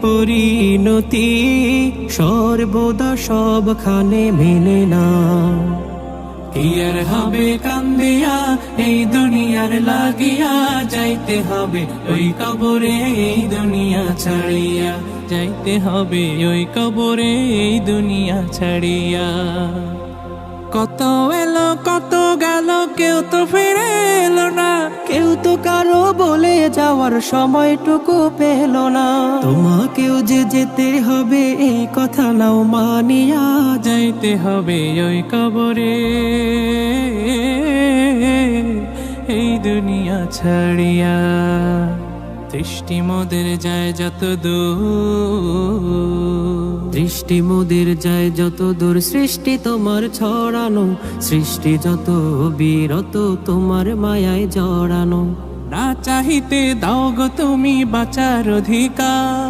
পরিণতি সর্বদা সবখানে মেনে না। কি আর হবে কান্দিয়া এই দুনিয়ার লাগিয়া, যাইতে হবে ওই কবরে এই দুনিয়া ছাড়িয়া, যাইতে হবে ওই কবরে এই দুনিয়া ছাড়িয়া। কত এলো কত গেল কেউ তো ফিরে এলো না, কেউ তো কারো বলে যাওয়ার সময়টুকু পেল না। তোমাকেও যে যেতে হবে এই কথা নাও মানিয়া, যাইতে হবে ওই কবরে এই দুনিয়া ছাড়িয়া। দৃষ্টি মোদের যায় যত দূর, দৃষ্টি মোদের যায় যত দূর, সৃষ্টি তোমার ছড়ানো, সৃষ্টি যত বিরত তোমার মায়ায় জড়ানো। না চাহিতে দাও গো তুমি বাঁচার অধিকার,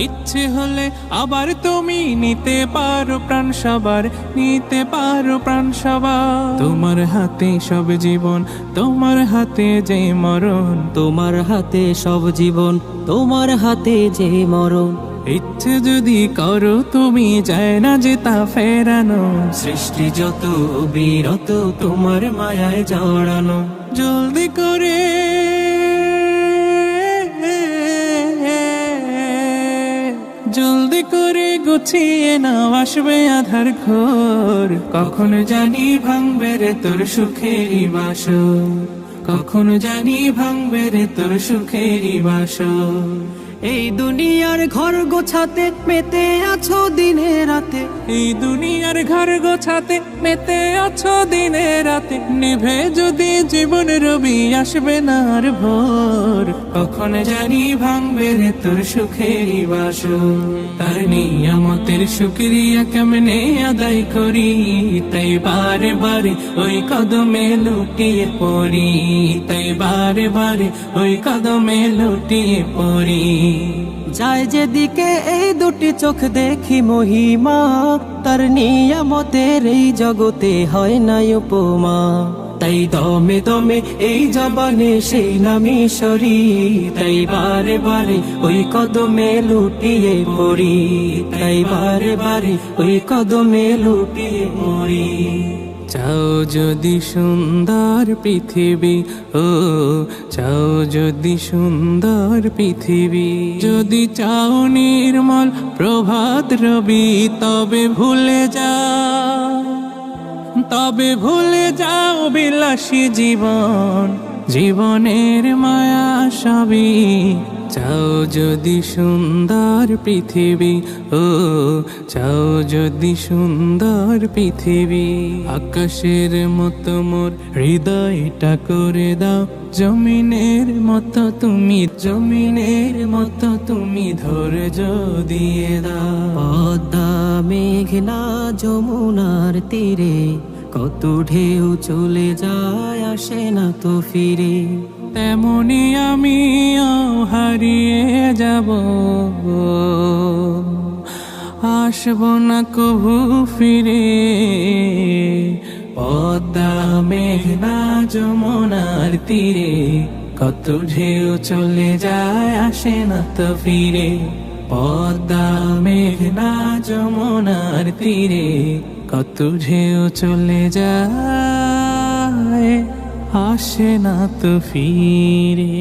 ইচ্ছে হলে আবার তুমি নিতে পারো প্রাণ সবার, নিতে পারো প্রাণ সবার। তোমার হাতে সব জীবন, তোমার হাতে যে মরণ, তোমার হাতে সব জীবন, তোমার হাতে যে মরণ। ইচ্ছে যদি করো তুমি যায় না যে তা ফেরানো, সৃষ্টি যত বিরত তোমার মায়ায় জড়ানো। জলদি করে জলদি করে গুছিয়ে নাও আসবে আধার ঘোর, কখন জানি ভাঙবে রে তোর সুখেরই বাসর, কখন জানি ভাঙবে রে তোর সুখেরই বাসর। এই দুনিয়ার ঘর গোছাতে মেতে আছো দিনে রাতে, এই দুনিয়ার ঘর গোছাতে মেতে আছো দিনে রাতে। নিভে যদি জীবন রবি আসবে না আর ভোর, কখন জানি ভাঙবে রে তোর সুখেরই বাসর। তার নিয়ামতের শুকরিয়া কেমনে আদায় করি, তাই বারে বারে ওই কদমে লুটিয়ে পড়ি, তাই বারে বারে ওই কদমে লুটিয়ে পড়ি। যায় যেদিকে এই দুটি চোখ দেখি মহিমা, তার নিয়ামতের এই জগতে হয় না উপমা। তাই দমে দমে এই জবানে সেই নামি সরি, তাই বারে বারে ওই কদমে লুটিয়ে পড়ি, তাই বারে বারে ওই কদমে লুটিয়ে পড়ি। চাও যদি সুন্দর পৃথিবী, ও চাও যদি সুন্দর পৃথিবী, যদি চাও নির্মল প্রভাত রবি, তবে ভুলে যাও, তবে ভুলে যাও বিলাসী জীবন, জীবনের মায়া সবই। চাও যদি সুন্দর পৃথিবী, ও চাও যদি সুন্দর পৃথিবী, আকাশের মতো মোর হৃদয়টা করে দাও জমিনের মতো তুমি, জমিনের মতো তুমি ধৈর্য দিয়ে দাও। পদ্মা মেঘনা যমুনার তীরে কত ঢেউ চলে যায় আসে না তো ফিরে, তেমনি আমিও হারিয়ে যাব, আসব না কভু ফিরে। পদ্মা মেঘনা যমুনার তীরে কত ঢেউ চলে যায় আসে না তো ফিরে, পদ্মা মেঘনা যমুনার তীরে কত ঢেউ চলে যায় আসে না তো ফিরে।